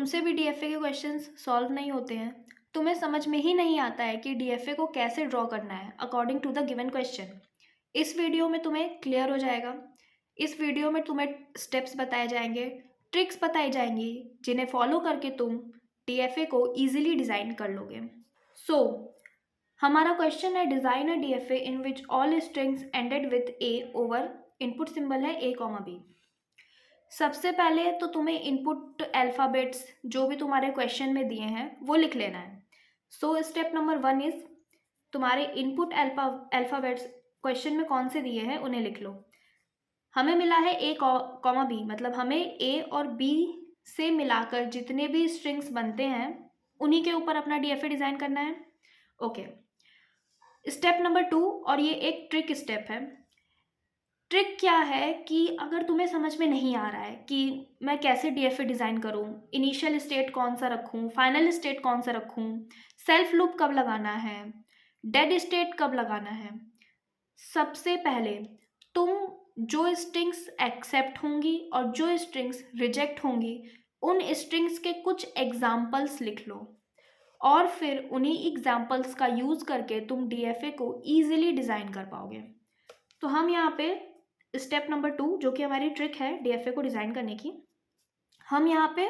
तुमसे भी डीएफए के क्वेश्चंस सॉल्व नहीं होते हैं, तुम्हें समझ में ही नहीं आता है कि डीएफए को कैसे ड्रॉ करना है according to the given question. इस वीडियो में तुम्हें क्लियर हो जाएगा। इस वीडियो में तुम्हें स्टेप्स बताए जाएंगे, ट्रिक्स बताई जाएंगी, जिन्हें फॉलो करके तुम डीएफए को ईजिली डिज़ाइन कर लोगे। सो हमारा क्वेश्चन है, design a DFA in which all strings ended with A over input symbol है ए कॉमा बी। सबसे पहले तो तुम्हें इनपुट अल्फ़ाबेट्स जो भी तुम्हारे क्वेश्चन में दिए हैं वो लिख लेना है। सो स्टेप नंबर 1 इज़ तुम्हारे इनपुट अल्फ़ाबेट्स क्वेश्चन में कौन से दिए हैं उन्हें लिख लो। हमें मिला है ए कॉमा बी, मतलब हमें ए और बी से मिलाकर जितने भी स्ट्रिंग्स बनते हैं उन्हीं के ऊपर अपना डीएफए डिज़ाइन करना है। ओके, स्टेप नंबर 2, और ये एक ट्रिक स्टेप है। ट्रिक क्या है कि अगर तुम्हें समझ में नहीं आ रहा है कि मैं कैसे डीएफए डिज़ाइन करूं, इनिशियल स्टेट कौन सा रखूं, फाइनल स्टेट कौन सा रखूं, सेल्फ लूप कब लगाना है, डेड स्टेट कब लगाना है, सबसे पहले तुम जो स्ट्रिंग्स एक्सेप्ट होंगी और जो स्ट्रिंग्स रिजेक्ट होंगी उन स्ट्रिंग्स के कुछ एग्जाम्पल्स लिख लो और फिर उन्हीं एग्जाम्पल्स का यूज़ करके तुम डीएफए को ईजिली डिज़ाइन कर पाओगे। तो हम यहाँ पे स्टेप नंबर 2, जो कि हमारी ट्रिक है डीएफए को डिज़ाइन करने की, हम यहाँ पे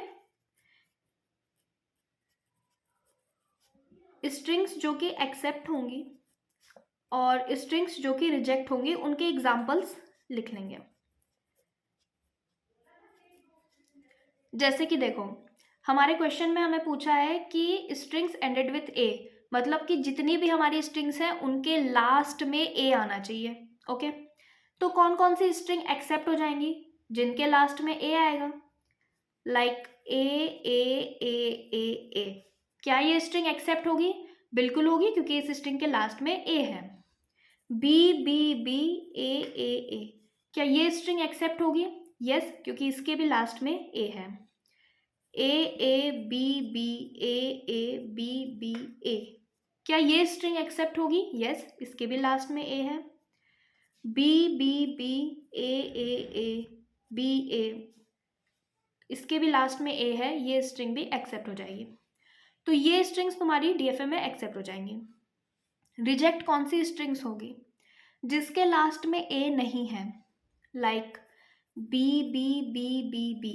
स्ट्रिंग्स जो कि एक्सेप्ट होंगी और स्ट्रिंग्स जो कि रिजेक्ट होंगी उनके एग्जाम्पल्स लिख लेंगे। जैसे कि देखो, हमारे क्वेश्चन में हमें पूछा है कि स्ट्रिंग्स एंडेड विथ ए, मतलब कि जितनी भी हमारी स्ट्रिंग्स हैं उनके लास्ट में ए आना चाहिए। ओके, तो कौन कौन सी स्ट्रिंग एक्सेप्ट हो जाएंगी जिनके लास्ट में ए आएगा, like a A A A ए। क्या ये स्ट्रिंग एक्सेप्ट होगी? बिल्कुल होगी, क्योंकि इस स्ट्रिंग के लास्ट में ए है। B B B A A ए, क्या ये स्ट्रिंग एक्सेप्ट होगी? यस, क्योंकि इसके भी लास्ट में ए है। A A B B A A B B A, क्या ये स्ट्रिंग एक्सेप्ट होगी? यस, इसके भी लास्ट में ए है। B B B A A A B A, इसके भी लास्ट में ए है, ये स्ट्रिंग भी एक्सेप्ट हो जाएगी। तो ये स्ट्रिंग्स तुम्हारी डीएफए में एक्सेप्ट हो जाएंगी। रिजेक्ट कौन सी स्ट्रिंग्स होगी? जिसके लास्ट में ए नहीं है, like B B B B B,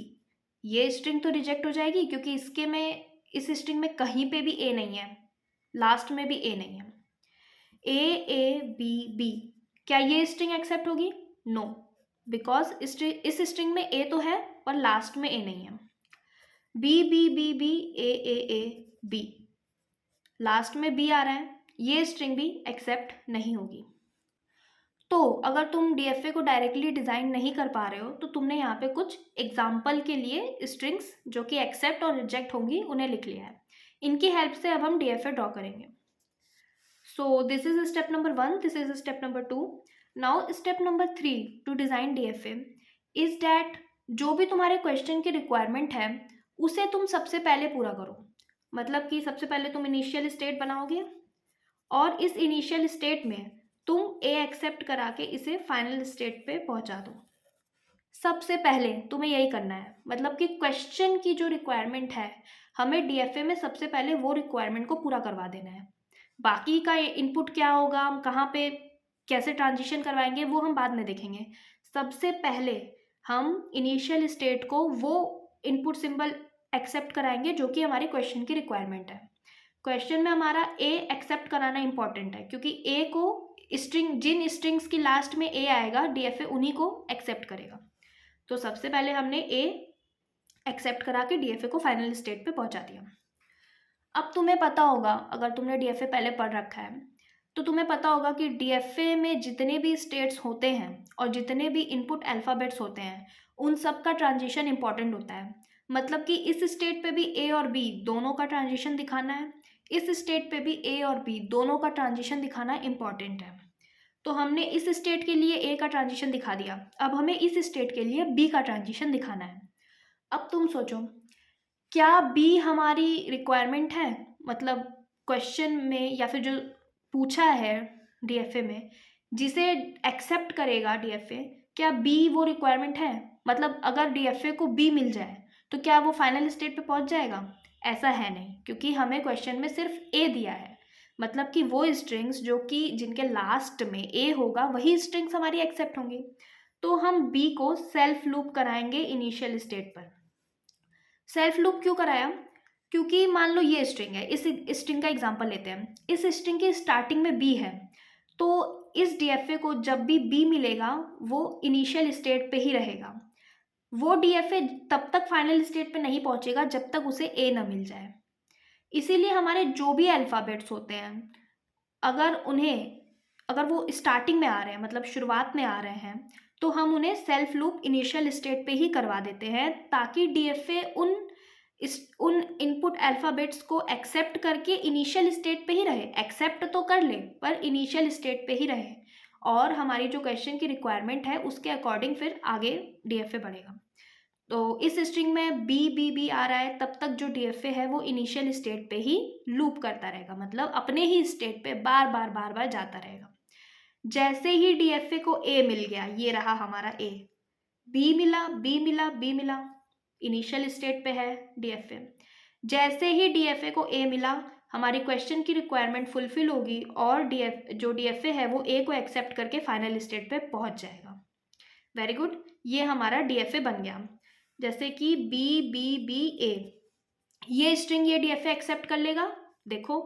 ये स्ट्रिंग तो रिजेक्ट हो जाएगी क्योंकि इसके में, इस स्ट्रिंग में कहीं पे भी ए नहीं है, लास्ट में भी ए नहीं है। ए ए बी बी, क्या ये स्ट्रिंग एक्सेप्ट होगी? नो, बिकॉज इस स्ट्रिंग में ए तो है पर लास्ट में ए नहीं है। B B B B A A A B, last में बी आ रहा है, ये स्ट्रिंग भी एक्सेप्ट नहीं होगी। तो अगर तुम डीएफए को डायरेक्टली डिज़ाइन नहीं कर पा रहे हो तो तुमने यहाँ पे कुछ एग्जाम्पल के लिए स्ट्रिंग्स जो कि एक्सेप्ट और रिजेक्ट होंगी उन्हें लिख लिया है। इनकी हेल्प से अब हम डीएफए ड्रॉ करेंगे। So this is step number 1, this is step number 2। Now step number 3 to design DFA is that जो भी तुम्हारे क्वेश्चन की रिक्वायरमेंट है उसे तुम सबसे पहले पूरा करो। मतलब कि सबसे पहले तुम इनिशियल स्टेट बनाओगे और इस इनिशियल स्टेट में तुम ए एक्सेप्ट करा के इसे फाइनल स्टेट पे पहुंचा दो। सबसे पहले तुम्हें यही करना है, मतलब कि क्वेश्चन की जो रिक्वायरमेंट है हमें डीएफए में सबसे पहले वो रिक्वायरमेंट को पूरा करवा देना है। बाकी का इनपुट क्या होगा, हम कहाँ पे कैसे ट्रांजिशन करवाएंगे वो हम बाद में देखेंगे। सबसे पहले हम इनिशियल स्टेट को वो इनपुट सिंबल एक्सेप्ट कराएंगे जो कि हमारे क्वेश्चन की रिक्वायरमेंट है। क्वेश्चन में हमारा ए एक्सेप्ट कराना इंपॉर्टेंट है क्योंकि ए को स्ट्रिंग, जिन स्ट्रिंग्स की लास्ट में ए आएगा डीएफए उन्हीं को एक्सेप्ट करेगा। तो सबसे पहले हमने ए एक्सेप्ट करा के डीएफए को फाइनल स्टेट पे पहुंचा दिया। अब तुम्हें पता होगा, अगर तुमने डीएफए पहले पढ़ रखा है तो तुम्हें पता होगा कि डीएफए में जितने भी स्टेट्स होते हैं और जितने भी इनपुट अल्फ़ाबेट्स होते हैं उन सब का ट्रांजिशन इंपॉर्टेंट होता है। मतलब कि इस स्टेट पे भी ए और बी दोनों का ट्रांजिशन दिखाना है, इस स्टेट पे भी ए और बी दोनों का ट्रांजिशन दिखाना इम्पॉर्टेंट है। तो हमने इस स्टेट के लिए ए का ट्रांजिशन दिखा दिया, अब हमें इस स्टेट के लिए बी का ट्रांजिशन दिखाना है। अब तुम सोचो, क्या बी हमारी रिक्वायरमेंट है? मतलब क्वेश्चन में या फिर जो पूछा है डीएफए में, जिसे एक्सेप्ट करेगा डीएफए, क्या बी वो रिक्वायरमेंट है? मतलब अगर डीएफए को बी मिल जाए तो क्या वो फाइनल स्टेट पे पहुंच जाएगा? ऐसा है नहीं, क्योंकि हमें क्वेश्चन में सिर्फ ए दिया है। मतलब कि वो स्ट्रिंग्स जो कि जिनके लास्ट में ए होगा वही स्ट्रिंग्स हमारी एक्सेप्ट होंगी। तो हम बी को सेल्फ लूप कराएंगे इनिशियल स्टेट पर। सेल्फ लूप क्यों कराया? क्योंकि मान लो ये स्ट्रिंग है, इस स्ट्रिंग का एग्जांपल लेते हैं। इस स्ट्रिंग की स्टार्टिंग में बी है, तो इस डीएफए को जब भी बी मिलेगा वो इनिशियल स्टेट पे ही रहेगा। वो डीएफए तब तक फाइनल स्टेट पे नहीं पहुंचेगा जब तक उसे ए ना मिल जाए। इसीलिए हमारे जो भी अल्फ़ाबेट्स होते हैं, अगर वो स्टार्टिंग में आ रहे हैं, मतलब शुरुआत में आ रहे हैं, तो हम उन्हें सेल्फ लूप इनिशियल स्टेट पे ही करवा देते हैं, ताकि डीएफए उन इनपुट अल्फ़ाबेट्स को एक्सेप्ट करके इनिशियल स्टेट पे ही रहे। एक्सेप्ट तो कर ले पर इनिशियल स्टेट पे ही रहे, और हमारी जो क्वेश्चन की रिक्वायरमेंट है उसके अकॉर्डिंग फिर आगे डीएफए बढ़ेगा। तो इस स्ट्रिंग में बी बी बी आ रहा है, तब तक जो डीएफए है वो इनिशियल स्टेट पे ही लूप करता रहेगा, मतलब अपने ही स्टेट पे बार बार बार बार जाता रहेगा। जैसे ही डीएफए को ए मिल गया, ये रहा हमारा ए, बी मिला बी मिला बी मिला, इनिशियल स्टेट पे है डीएफए। जैसे ही डीएफए को ए मिला, हमारी क्वेश्चन की रिक्वायरमेंट फुलफिल होगी और जो डीएफए है वो ए को एक्सेप्ट करके फाइनल स्टेट पे पहुंच जाएगा। वेरी गुड, ये हमारा डीएफए बन गया। जैसे कि बी बी बी ए, ये स्ट्रिंग ये डीएफए एक्सेप्ट कर लेगा। देखो,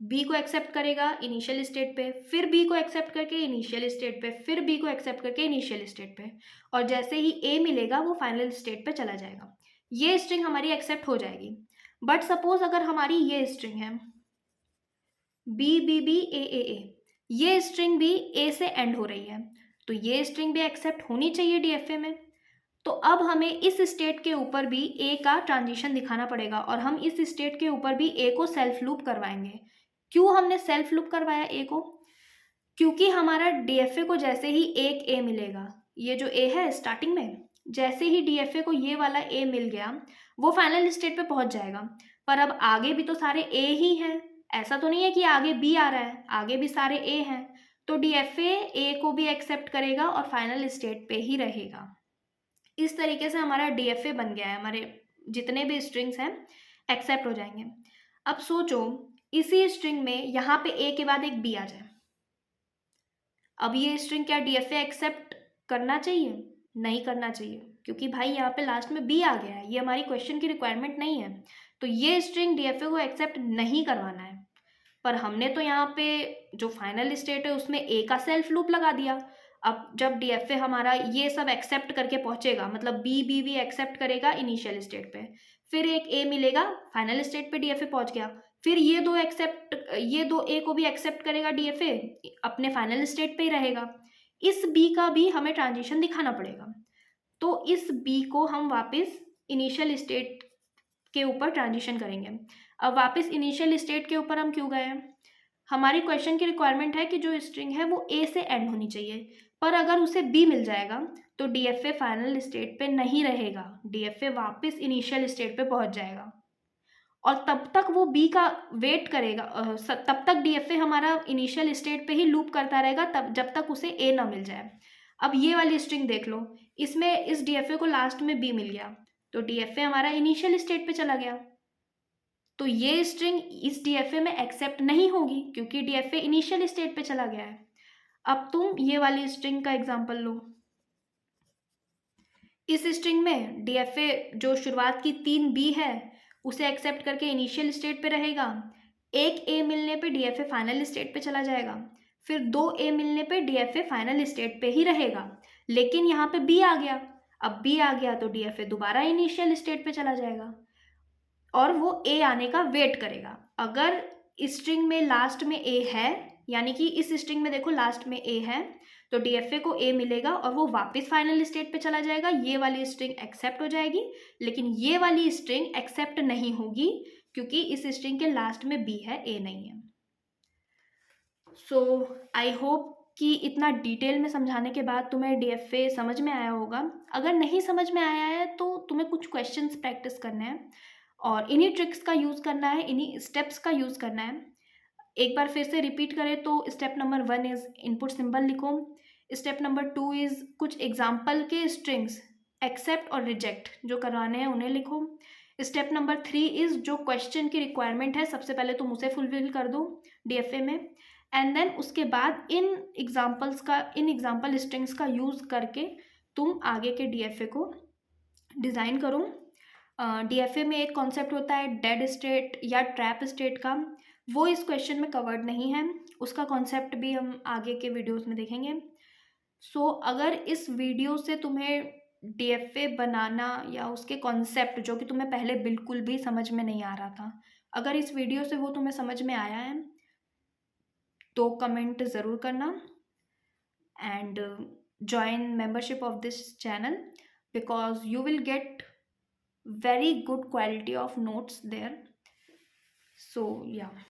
बी को एक्सेप्ट करेगा इनिशियल स्टेट पे, फिर बी को एक्सेप्ट करके इनिशियल स्टेट पे, फिर बी को एक्सेप्ट करके इनिशियल स्टेट पे, और जैसे ही ए मिलेगा वो फाइनल स्टेट पे चला जाएगा। ये स्ट्रिंग हमारी एक्सेप्ट हो जाएगी। बट सपोज अगर हमारी ये स्ट्रिंग है B B B A A ए, ये स्ट्रिंग भी ए से एंड हो रही है, तो ये स्ट्रिंग भी एक्सेप्ट होनी चाहिए डीएफए में। तो अब हमें इस स्टेट के ऊपर भी ए का ट्रांजिशन दिखाना पड़ेगा, और हम इस स्टेट के ऊपर भी ए को सेल्फ लूप करवाएंगे। क्यों हमने सेल्फ लूप करवाया ए को? क्योंकि हमारा डीएफए को जैसे ही एक ए मिलेगा, ये जो ए है स्टार्टिंग में, जैसे ही डीएफए को ये वाला ए मिल गया वो फाइनल स्टेट पे पहुंच जाएगा। पर अब आगे भी तो सारे ए ही हैं, ऐसा तो नहीं है कि आगे बी आ रहा है, आगे भी सारे ए हैं। तो डीएफए ए को भी एक्सेप्ट करेगा और फाइनल स्टेट पे ही रहेगा। इस तरीके से हमारा डीएफए बन गया है, हमारे जितने भी स्ट्रिंग्स हैं एक्सेप्ट हो जाएंगे। अब सोचो इसी स्ट्रिंग में यहाँ पे ए के बाद एक बी आ जाए, अब ये स्ट्रिंग क्या डीएफए एक्सेप्ट करना चाहिए? नहीं करना चाहिए, क्योंकि भाई यहाँ पे लास्ट में बी आ गया है, ये हमारी क्वेश्चन की रिक्वायरमेंट नहीं है, तो ये स्ट्रिंग डीएफए को एक्सेप्ट नहीं करवाना है। पर हमने तो यहाँ पे जो फाइनल स्टेट है उसमें ए का सेल्फ लूप लगा दिया। अब जब डीएफए हमारा ये सब एक्सेप्ट करके पहुंचेगा, मतलब बी बी बी एक्सेप्ट करेगा इनिशियल स्टेट पे, फिर एक ए मिलेगा, फाइनल स्टेट पे डीएफए पहुंच गया, फिर ये दो ए को भी एक्सेप्ट करेगा डीएफए, अपने फाइनल स्टेट पे ही रहेगा। इस बी का भी हमें ट्रांजिशन दिखाना पड़ेगा, तो इस बी को हम वापस इनिशियल स्टेट के ऊपर ट्रांजिशन करेंगे। अब वापस इनिशियल स्टेट के ऊपर हम क्यों गए हैं? हमारी क्वेश्चन की रिक्वायरमेंट है कि जो स्ट्रिंग है वो ए से एंड होनी चाहिए, पर अगर उसे बी मिल जाएगा तो डीएफए फाइनल स्टेट पे नहीं रहेगा, डीएफए वापस इनिशियल स्टेट पे पहुंच जाएगा, और तब तक वो बी का वेट करेगा, तब तक डीएफए हमारा इनिशियल स्टेट पे ही लूप करता रहेगा, तब जब तक उसे ए ना मिल जाए। अब ये वाली स्ट्रिंग देख लो, इसमें इस डीएफए को लास्ट में बी मिल गया, तो डीएफए हमारा इनिशियल स्टेट पे चला गया, तो ये स्ट्रिंग इस डीएफए में एक्सेप्ट नहीं होगी क्योंकि डीएफए इनिशियल स्टेट पे चला गया है। अब तुम ये वाली स्ट्रिंग का एग्जांपल लो। इस स्ट्रिंग में डीएफए जो शुरुआत की 3 बी है उसे एक्सेप्ट करके इनिशियल स्टेट पे रहेगा, एक ए मिलने पे डीएफए फाइनल स्टेट पे चला जाएगा, फिर 2 ए मिलने पे डीएफए फाइनल स्टेट पे ही रहेगा, लेकिन यहाँ पे बी आ गया, अब बी आ गया तो डीएफए दोबारा इनिशियल स्टेट पे चला जाएगा और वो ए आने का वेट करेगा। अगर स्ट्रिंग में लास्ट में ए है, यानी कि इस स्ट्रिंग में देखो लास्ट में ए है, तो डीएफए को ए मिलेगा और वो वापस फाइनल स्टेट पे चला जाएगा, ये वाली स्ट्रिंग एक्सेप्ट हो जाएगी, लेकिन ये वाली स्ट्रिंग एक्सेप्ट नहीं होगी क्योंकि इस स्ट्रिंग के लास्ट में बी है, ए नहीं है। सो आई होप कि इतना डिटेल में समझाने के बाद तुम्हें डीएफए समझ में आया होगा। अगर नहीं समझ में आया है तो तुम्हें कुछ क्वेश्चंस प्रैक्टिस करने हैं और इन्हीं ट्रिक्स का यूज़ करना है, इन्हीं स्टेप्स का यूज़ करना है। एक बार फिर से रिपीट करें तो step number 1 is input symbol लिखो, स्टेप नंबर 2 इज़ कुछ एग्जाम्पल के स्ट्रिंग्स एक्सेप्ट और रिजेक्ट जो करवाने हैं उन्हें लिखो। स्टेप नंबर 3 इज़ जो क्वेश्चन की रिक्वायरमेंट है सबसे पहले तुम उसे फुलफिल कर दो DFA में, एंड देन उसके बाद इन एग्जाम्पल स्ट्रिंग्स का यूज़ करके तुम आगे के DFA को डिज़ाइन करो। DFA में एक कॉन्सेप्ट होता है डेड स्टेट या ट्रैप स्टेट का, वो इस क्वेश्चन में कवर्ड नहीं है, उसका कॉन्सेप्ट भी हम आगे के वीडियोस में देखेंगे। सो अगर इस वीडियो से तुम्हें DFA बनाना या उसके कॉन्सेप्ट जो कि तुम्हें पहले बिल्कुल भी समझ में नहीं आ रहा था, अगर इस वीडियो से वो तुम्हें समझ में आया है तो कमेंट ज़रूर करना, and join membership of this channel because you will get very good quality of notes there. So yeah.